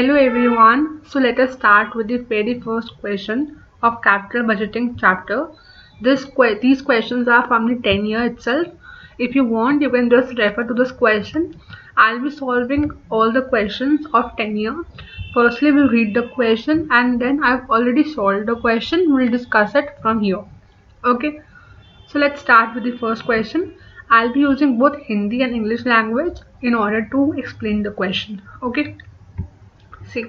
Hello everyone. So let us start with the very first question of capital budgeting chapter. These questions are from the 10 year itself. If you want, you can just refer to this question. I'll be solving all the questions of 10 year. Firstly, we'll read the question and then I've already solved the question. We'll discuss it from here. Okay. So let's start with the first question. I'll be using both Hindi and English language in order to explain the question. Okay. See,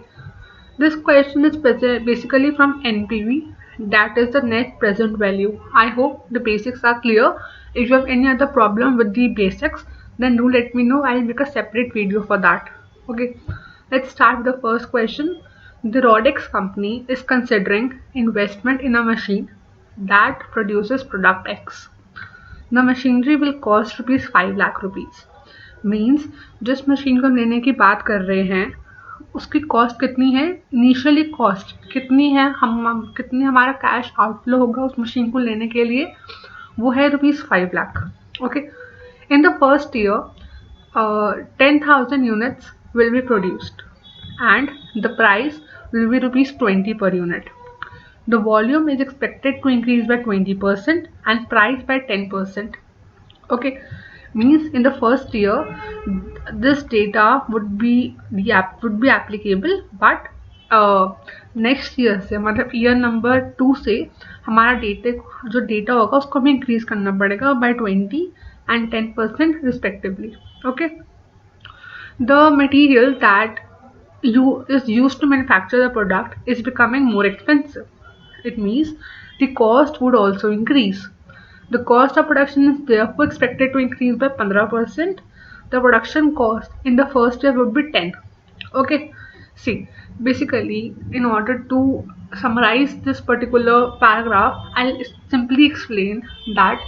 this question is basically from NPV, that is the net present value. I hope the basics are clear. If you have any other problem with the basics, then do let me know. I'll make a separate video for that. Okay, let's start with the first question. The Rodex company is considering investment in a machine that produces product X. The machinery will cost rupees 5 lakh rupees. Means जिस machine को हम लेने की बात कर रहे हैं उसकी कॉस्ट कितनी है, इनिशियली कॉस्ट कितनी है, हम कितनी हमारा कैश आउटफ्लो होगा उस मशीन को लेने के लिए, वो है rupees 5 lakh. Okay, in the first year 10,000 units will be produced and the price will be rupees 20 per unit. The volume is expected to increase by 20% and price by 10%. Okay, means in the first year this data would be applicable, but next year से मतलब year number 2 से हमारा जो data होगा उसको हमें increase करना पड़ेगा by 20 and 10% respectively. Okay, the material that is used to manufacture the product is becoming more expensive. It means the cost would also increase. The cost of production is therefore expected to increase by 15%. The production cost in the first year would be 10. Okay, see, basically in order to summarize this particular paragraph, I'll simply explain that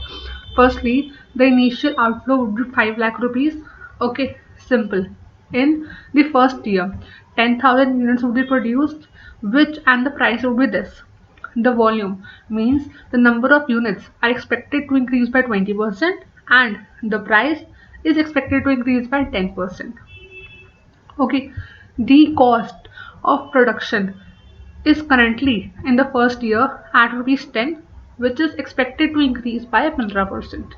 firstly the initial outflow would be 5 lakh rupees. Okay, simple. In the first year 10,000 units would be produced, and the price would be this. The volume means the number of units are expected to increase by 20% and the price is expected to increase by 10%. Okay, the cost of production is currently in the first year at rupees 10, which is expected to increase by 15%.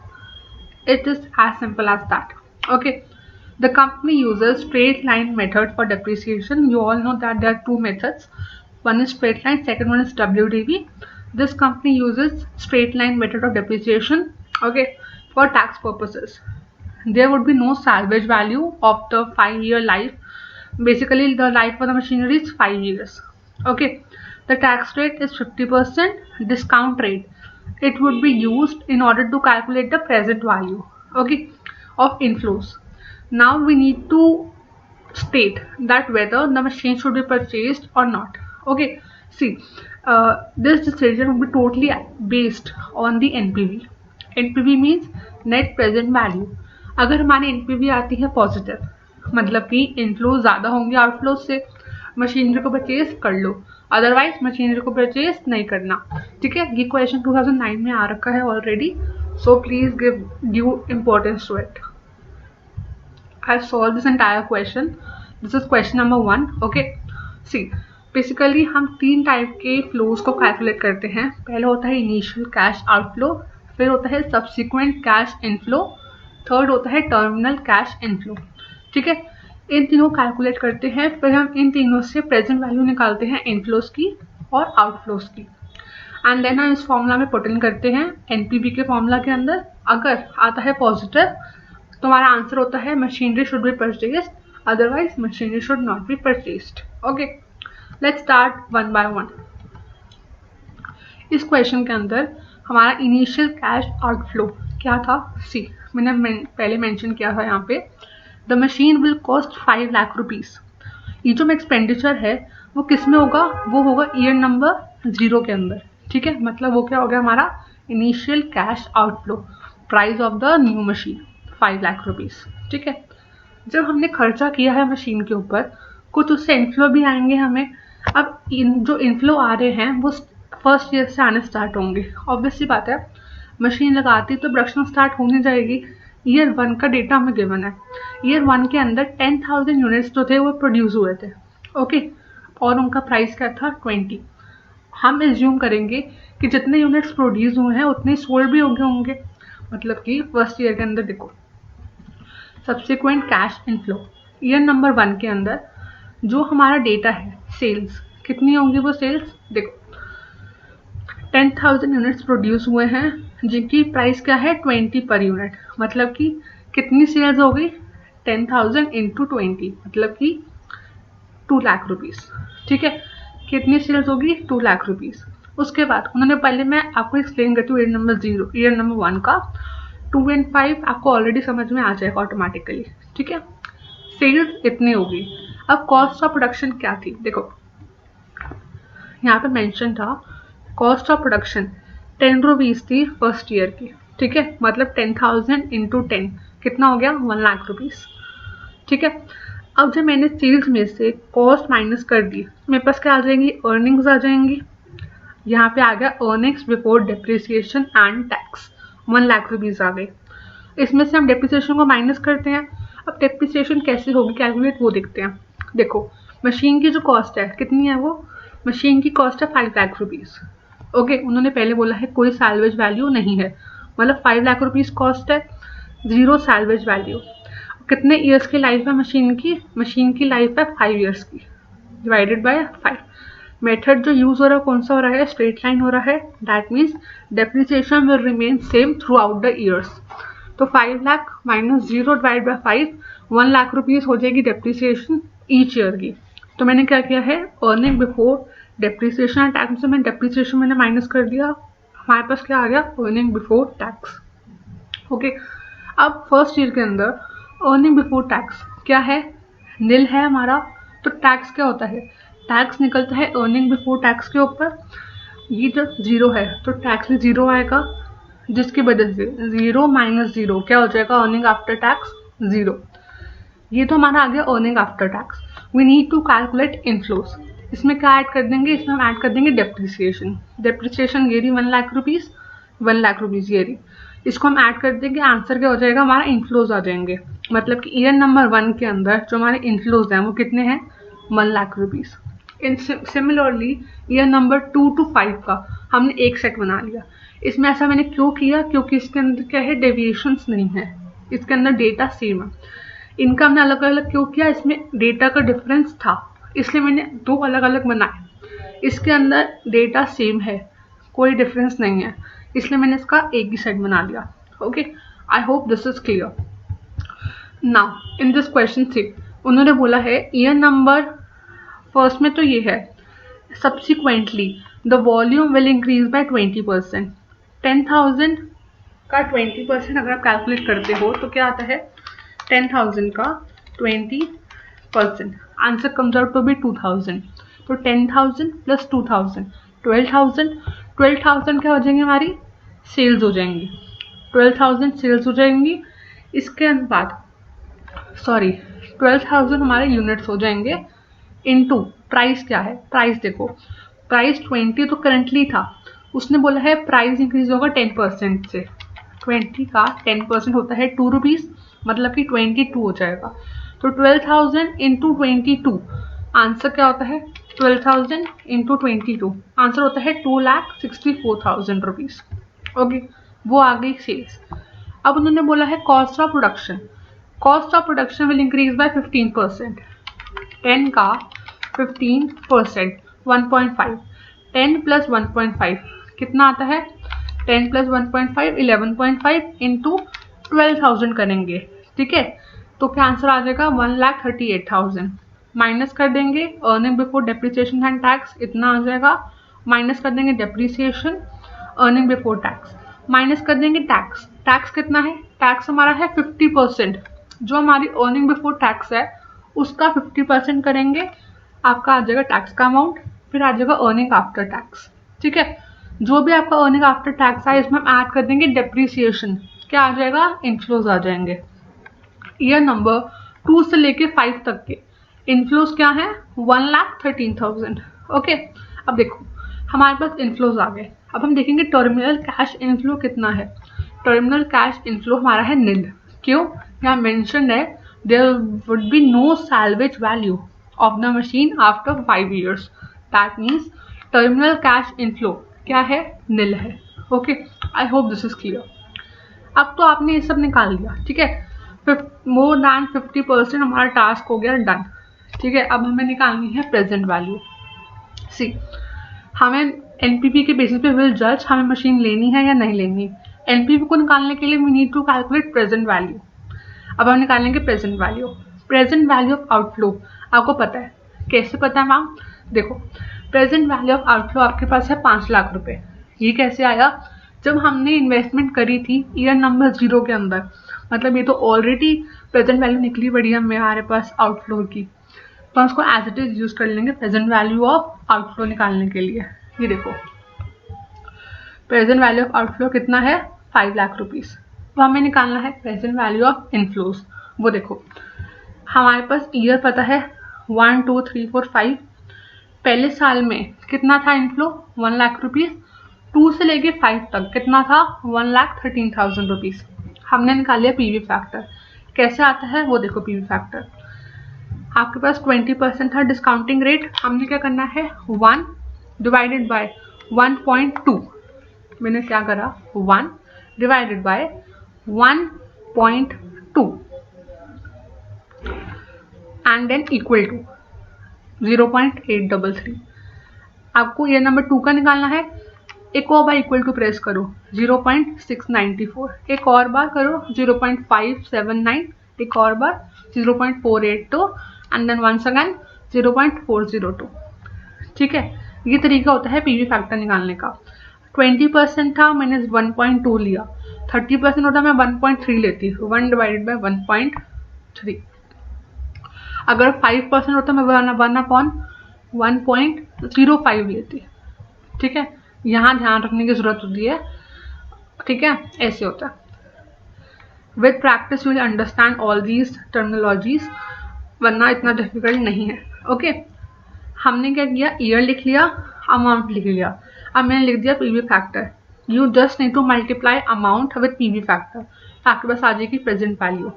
It is as simple as that. Okay, the company uses straight line method for depreciation. You all know that there are two methods. One is straight line, second one is WDV. This company uses straight line method of depreciation. Okay, for tax purposes. There would be no salvage value of the 5-year life. Basically, the life of the machinery is 5 years. Okay, the tax rate is 50%. Discount rate, it would be used in order to calculate the present value, okay, of inflows. Now we need to state that whether the machine should be purchased or not. Okay, see, this decision will be totally based on the NPV. NPV means net present value. अगर हमारी NPV आती है positive, मतलब कि inflow ज़्यादा होंगे outflow से, machinery को परचेज कर लो, अदरवाइज मशीनरी को परचेज नहीं करना. ठीक है, ये क्वेश्चन 2009 में आ रखा है already, so please give due importance to it. I solved this entire question. This is question number 1. Okay, see, basically हम 3 टाइप के फ्लोज को कैलकुलेट करते हैं. पहला होता है इनिशियल कैश आउटफ्लो, फिर होता है सब्सिक्वेंट कैश इनफ्लो, थर्ड होता है टर्मिनल कैश इनफ्लो. ठीक है, इन तीनों को कैलकुलेट करते हैं, फिर हम इन तीनों से प्रेजेंट वैल्यू निकालते हैं इनफ्लोज की और आउटफ्लोज की, एंड देन हम इस फॉर्मूला में पुट इन करते हैं एनपीवी के फॉर्मूला के अंदर. अगर आता है पॉजिटिव तो हमारा आंसर होता है machinery should be purchased, otherwise machinery should not be purchased. Okay, let's start one by one. इस क्वेश्चन के अंदर हमारा इनिशियल कैश आउटफ्लो क्या था. सी, मैंने पहले मेंशन किया था यहाँ पे, the machine will cost 5 lakh rupees. ये जो एक्सपेंडिचर है वो किस में होगा, वो होगा ईयर नंबर 0 के अंदर. ठीक है, मतलब वो क्या हो गया हमारा initial cash outflow, price of the new machine 5 lakh rupees. ठीक है, जब हमने खर्चा किया है मशीन के ऊपर, कुछ उससे इनफ्लो भी आएंगे हमें. अब जो इनफ्लो आ रहे हैं वो फर्स्ट ईयर से आने स्टार्ट होंगे. ऑब्वियसली बात है, मशीन लगाती तो प्रोडक्शन स्टार्ट होने जाएगी. ईयर 1 का डेटा हमें गिवन है. ईयर 1 के अंदर 10,000 यूनिट्स जो थे वो प्रोड्यूस हुए थे. ओके, और उनका प्राइस क्या था 20। हम एज्यूम करेंगे कि जितने यूनिट्स प्रोड्यूस हुए हैं उतने सोल्ड भी हो गए होंगे, मतलब कि फर्स्ट ईयर के अंदर देखो subsequent cash inflow year number 1 के अंदर जो हमारा डेटा है सेल्स कितनी होंगी, वो सेल्स देखो 10,000 यूनिट्स प्रोड्यूस हुए हैं जिनकी प्राइस क्या है 20 पर यूनिट, मतलब कि कितनी सेल्स हो गई 10,000 इंटू 20 मतलब कि 2 लाख रुपीज़। ठीक है, कितनी सेल्स होगी 2 लाख रुपीज़। उसके बाद उन्होंने पहले मैं आपको एक्सप्लेन करती हूँ ईयर नंबर 0 ईयर नंबर 1 का 2 एंड 5 आपको ऑलरेडी समझ में आ जाएगा ऑटोमेटिकली। ठीक है, सेल्स इतनी होगी। अब कॉस्ट ऑफ प्रोडक्शन क्या थी, देखो यहाँ पे मेंशन था कॉस्ट ऑफ प्रोडक्शन 10 रुपीज़ थी फर्स्ट ईयर की। ठीक है, मतलब 10,000 इंटू 10 कितना हो गया 1 लाख रुपीज़। ठीक है, अब जब मैंने सेल्स में से कॉस्ट माइनस कर दी मेरे पास क्या आ जाएंगी अर्निंग्स आ जाएंगी। यहाँ पे आ गया earnings before depreciation and tax 1 lakh rupees आ गए। इसमें से हम डेप्रिसिएशन को माइनस करते हैं। अब डेप्रिसिएशन कैसे होगी कैलकुलेट वो देखते हैं। देखो मशीन की जो कॉस्ट है कितनी है, वो मशीन की कॉस्ट है 5 लाख रुपीज़। ओके, उन्होंने पहले बोला है कोई सैल्वेज वैल्यू नहीं है, मतलब 5 लाख रुपीज़ कॉस्ट है, 0 सैल्वेज वैल्यू। कितने ईयर्स की लाइफ है मशीन की लाइफ है 5 ईयर्स की, डिवाइडेड बाय 5। मेथड जो यूज हो रहा है कौन सा हो रहा है, स्ट्रेट लाइन हो रहा है। That means depreciation will remain same through out the years. तो 5 lakh minus 0 divide by 5 1 lakh rupees हो जाएगी डेप्रिसिएशन ईच ईयर की। तो मैंने क्या किया है अर्निंग बिफोर डेप्रिसिएशन टैक्स से मैंने डेप्रिसिएशन मैंने माइनस कर दिया, हमारे पास क्या आ गया अर्निंग बिफोर टैक्स। ओके, अब फर्स्ट ईयर के अंदर अर्निंग बिफोर टैक्स क्या है नील है हमारा, तो टैक्स क्या होता है टैक्स निकलता है अर्निंग बिफोर टैक्स के ऊपर। ये जब 0 है तो टैक्स भी 0 आएगा, जिसकी वजह से 0 माइनस 0 क्या हो जाएगा अर्निंग आफ्टर टैक्स 0। ये तो हमारा आ गया earning after tax. We need to calculate inflows. इसमें क्या ऐड कर देंगे, इसमें हम ऐड कर देंगे डेप्रिसिएशन ये रही 1 लाख रुपीज़ 1 लाख रुपीज़ ये रही, इसको हम ऐड कर देंगे। आंसर क्या हो जाएगा हमारा इनफ्लोज आ जाएंगे, मतलब कि ईयर नंबर 1 के अंदर जो हमारे इनफ्लोज हैं वो कितने हैं 1 lakh rupees. Similarly year number 2 to 5 का हमने एक सेट बना लिया। इसमें ऐसा मैंने क्यों किया, क्योंकि इसके अंदर क्या है डेविएशंस नहीं है, इसके अंदर डेटा सेम है। इनका हमने अलग अलग क्यों किया, इसमें डेटा का डिफरेंस था इसलिए मैंने 2 अलग अलग बनाए। इसके अंदर डेटा सेम है, कोई डिफरेंस नहीं है, इसलिए मैंने इसका एक ही सेट बना लिया। Okay, I hope this is clear. Now in this question से उन्होंने बोला है ईयर नंबर फर्स्ट में तो ये है subsequently the volume will increase by 20%। 10,000 का 20% अगर आप कैलकुलेट करते हो तो क्या आता है 10,000 का 20%, answer comes out to be 2,000। तो 10,000 प्लस 2,000 12,000, 12,000 क्या हो जाएंगी हमारी सेल्स हो जाएंगी, 12,000 सेल्स हो जाएंगी। इसके बाद 12,000 हमारे यूनिट्स हो जाएंगे इनटू प्राइस क्या है, प्राइस देखो प्राइस 20 तो करंटली था, उसने बोला है प्राइस इंक्रीज होगा 10% से। 20 का 10% होता है 2 रुपीज़, मतलब कि 22 हो जाएगा। तो 12,000 इंटू 22 आंसर क्या होता है 12,000 इंटू 22 आंसर होता है 2,64,000 रुपीज़। ओके, वो आ गई सेल्स। अब उन्होंने बोला है cost of production will increase by 15%। 10 का 15% 1.5, 10 प्लस 1.5 कितना आता है 10 प्लस 1.5 11.5 इंटू 12,000 करेंगे। ठीक है, तो क्या आंसर आ जाएगा 1,38,000। माइनस कर देंगे earning before depreciation and tax इतना आ जाएगा, माइनस कर देंगे depreciation earning before tax, minus कर देंगे टैक्स कितना है टैक्स हमारा है 50%, जो हमारी अर्निंग बिफोर टैक्स है उसका 50% करेंगे, आपका आ जाएगा टैक्स का अमाउंट, फिर आ जाएगा अर्निंग आफ्टर टैक्स। ठीक है, जो भी आपका अर्निंग आफ्टर टैक्स है इसमें हम ऐड कर देंगे डेप्रिसिएशन, क्या आ जाएगा इनफ्लोज आ जाएंगे। ईयर नंबर 2 से लेके 5 तक के इनफ्लोज क्या है 1,13,000। ओके, अब देखो हमारे पास इनफ्लोज आ गए। अब हम देखेंगे टर्मिनल कैश इनफ्लो कितना है। टर्मिनल कैश इनफ्लो हमारा है नील, क्यों, यहाँ मेंशन है there would be no salvage value of the machine after 5 years. That means terminal cash inflow क्या है, nil है. Okay, I hope this is clear. अब तो आपने ये सब निकाल लिया, ठीक है. मोर देन 50% हमारा टास्क हो गया डन, ठीक है. अब हमें निकालनी है प्रेजेंट वैल्यू. सी, हमें एनपीवी के बेसिस पे विल जज हमें मशीन लेनी है या नहीं लेनी. एनपीवी को निकालने के लिए we need to calculate present value. अब हम निकालेंगे present value. Present value of outflow आपको पता है, कैसे पता है मैम? देखो, प्रेजेंट वैल्यू ऑफ आउटफ्लो आपके पास है 5 लाख रुपए. ये कैसे आया? जब हमने इन्वेस्टमेंट करी थी ईयर नंबर 0 के अंदर, मतलब ये तो ऑलरेडी प्रेजेंट वैल्यू निकली पड़ी है हमारे पास आउटफ्लो की, तो हम उसको एज इट इज यूज कर लेंगे प्रेजेंट वैल्यू ऑफ आउटफ्लो निकालने के लिए. ये देखो, प्रेजेंट वैल्यू ऑफ आउटफ्लो कितना है? 5 लाख रुपीज. तो हमें निकालना है प्रेजेंट वैल्यू ऑफ इनफ्लोज. वो देखो, हमारे पास ईयर पता है 1 2 3 4 5. पहले साल में कितना था इनफ्लो? 1 लाख रुपीज. 2 से लेके 5 तक कितना था? 1,13,000 रुपीज. हमने निकाल लिया पीवी फैक्टर. कैसे आता है वो देखो. पीवी फैक्टर आपके पास 20% था डिस्काउंटिंग रेट. हमने क्या करना है? 1 डिवाइडेड बाय 1.2. मैंने क्या करा? 1 divided by 1.2 and then equal to 0.833. आपको ये नंबर 2 का निकालना है. एक और बार इक्वल टू प्रेस करो 0.694. एक और बार करो 0.579. एक और बार 0.482 एंड देन वंस अगेन 0.402. ठीक है, ये तरीका होता है पीवी फैक्टर निकालने का. 20% था, मैंने 1.2 लिया. 30% होता मैं 1.3 लेती. 1 डिवाइडेड बाय 1.3. अगर 5% होता मैं 1/1.05 लेती. ठीक है, यहाँ ध्यान रखने की जरूरत होती है. ठीक है, ऐसे होता है. With practice you will understand all these terminologies, वरना इतना डिफिकल्ट नहीं है. ओके, हमने क्या किया? ईयर लिख लिया, अमाउंट लिख लिया. अब मैंने लिख दिया PV factor. You just need to multiply amount with PV factor. आपके पास आ जाएगी present value.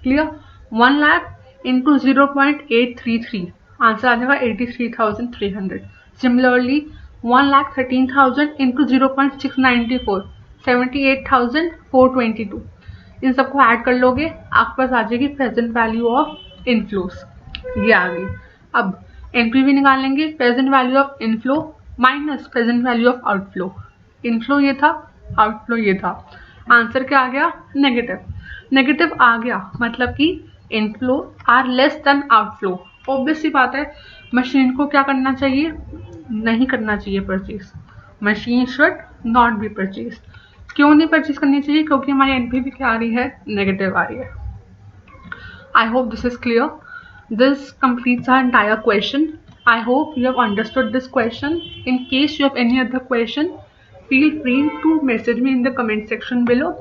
Clear? 1 lakh into 0.833, answer आ जाएगा 83,300. Similarly 1,13,000 into 0.694, 78,422. इन सबको ऐड कर लोगे, आपके पास आ जाएगी प्रेजेंट वैल्यू ऑफ इनफ्लोस. ये आ गई. अब एनपीवी निकालेंगे. Present value of inflow minus present value of outflow. Inflow ये था, आउटफ्लो ये था. आंसर क्या आ गया? नेगेटिव. नेगेटिव आ गया मतलब कि inflow are less than outflow. Obvious सी बात है, मशीन को क्या करना चाहिए? नहीं करना चाहिए purchase. Machine should not be purchase. क्यों नहीं परचेज करनी चाहिए? क्योंकि हमारी एनपीवी क्या आ रही है? नेगेटिव आ रही है. I hope this is clear. This completes our entire question. I hope you have understood this question. In case you have any other question, feel free to message me in the comment section below.